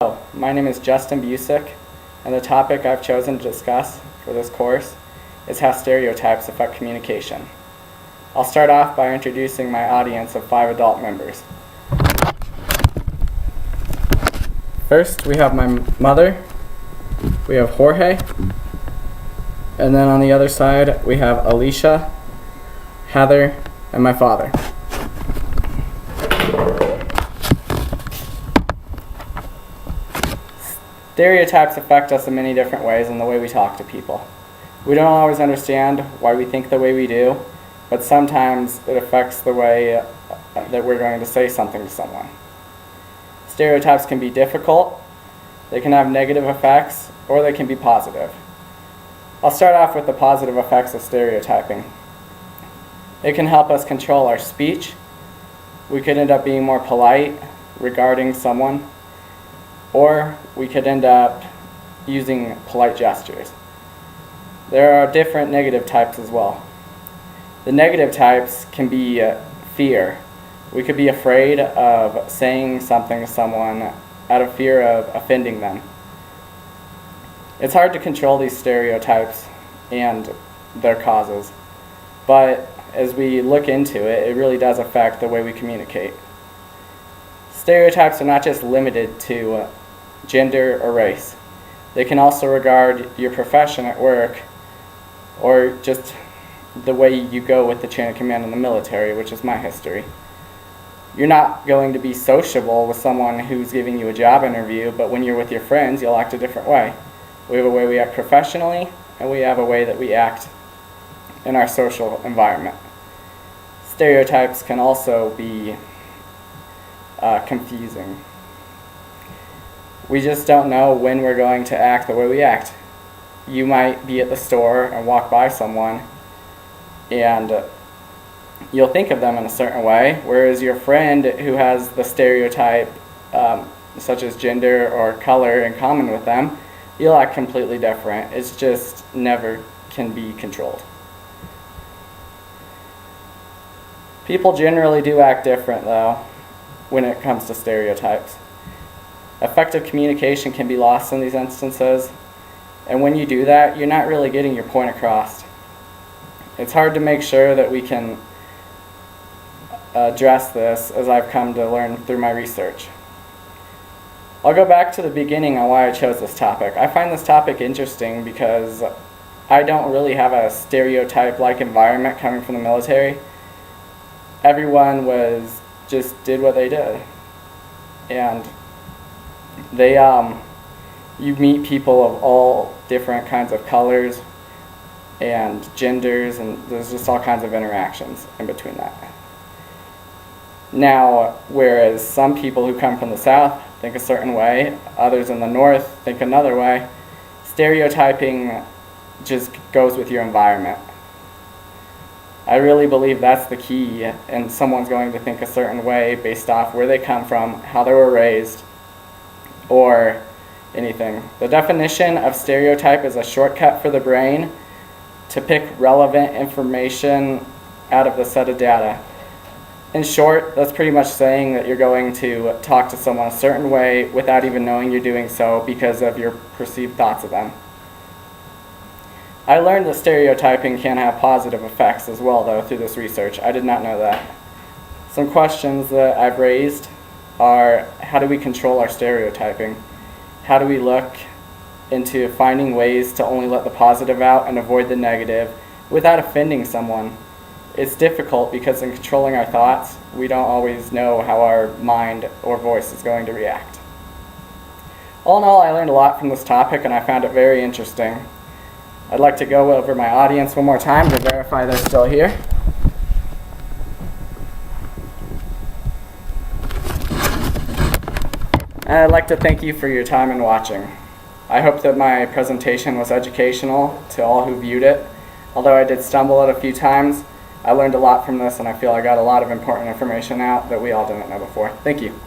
Hello, my name is Justin Busick, and the topic I've chosen to discuss for this course is how stereotypes affect communication. I'll start off by introducing my audience of 5 adult members. First, we have my mother, we have Jorge, and then on the other side, we have Alicia, Heather, and my father. Stereotypes affect us in many different ways in the way we talk to people. We don't always understand why we think the way we do, but sometimes it affects the way that we're going to say something to someone. Stereotypes can be difficult, they can have negative effects, or they can be positive. I'll start off with the positive effects of stereotyping. It can help us control our speech. We could end up being more polite regarding someone, or we could end up using polite gestures. There are different negative types as well. The negative types can be fear. We could be afraid of saying something to someone out of fear of offending them. It's hard to control these stereotypes and their causes, but as we look into it, it really does affect the way we communicate. Stereotypes are not just limited to gender or race. They can also regard your profession at work or just the way you go with the chain of command in the military, which is my history. You're not going to be sociable with someone who's giving you a job interview, but when you're with your friends, you'll act a different way. We have a way we act professionally, and we have a way that we act in our social environment. Stereotypes can also be confusing. We just don't know when we're going to act the way we act. You might be at the store and walk by someone and you'll think of them in a certain way, whereas your friend who has the stereotype such as gender or color in common with them, you'll act completely different. It's just never can be controlled. People generally do act different though when it comes to stereotypes. Effective communication can be lost in these instances, and when you do that, you're not really getting your point across. It's hard to make sure that we can address this, as I've come to learn through my research. I'll go back to the beginning on why I chose this topic. I find this topic interesting because I don't really have a stereotype-like environment coming from the military. Everyone just did what they did. And you meet people of all different kinds of colors and genders, and there's just all kinds of interactions in between that. Now, whereas some people who come from the South think a certain way, others in the North think another way, stereotyping just goes with your environment. I really believe that's the key, and someone's going to think a certain way based off where they come from, how they were raised, or anything. The definition of stereotype is a shortcut for the brain to pick relevant information out of the set of data. In short, that's pretty much saying that you're going to talk to someone a certain way without even knowing you're doing so because of your perceived thoughts of them. I learned that stereotyping can have positive effects as well, though, through this research. I did not know that. Some questions that I've raised are, how do we control our stereotyping? How do we look into finding ways to only let the positive out and avoid the negative without offending someone? It's difficult because in controlling our thoughts, we don't always know how our mind or voice is going to react. All in all, I learned a lot from this topic and I found it very interesting. I'd like to go over my audience one more time to verify they're still here. And I'd like to thank you for your time and watching. I hope that my presentation was educational to all who viewed it. Although I did stumble at a few times, I learned a lot from this and I feel I got a lot of important information out that we all didn't know before. Thank you.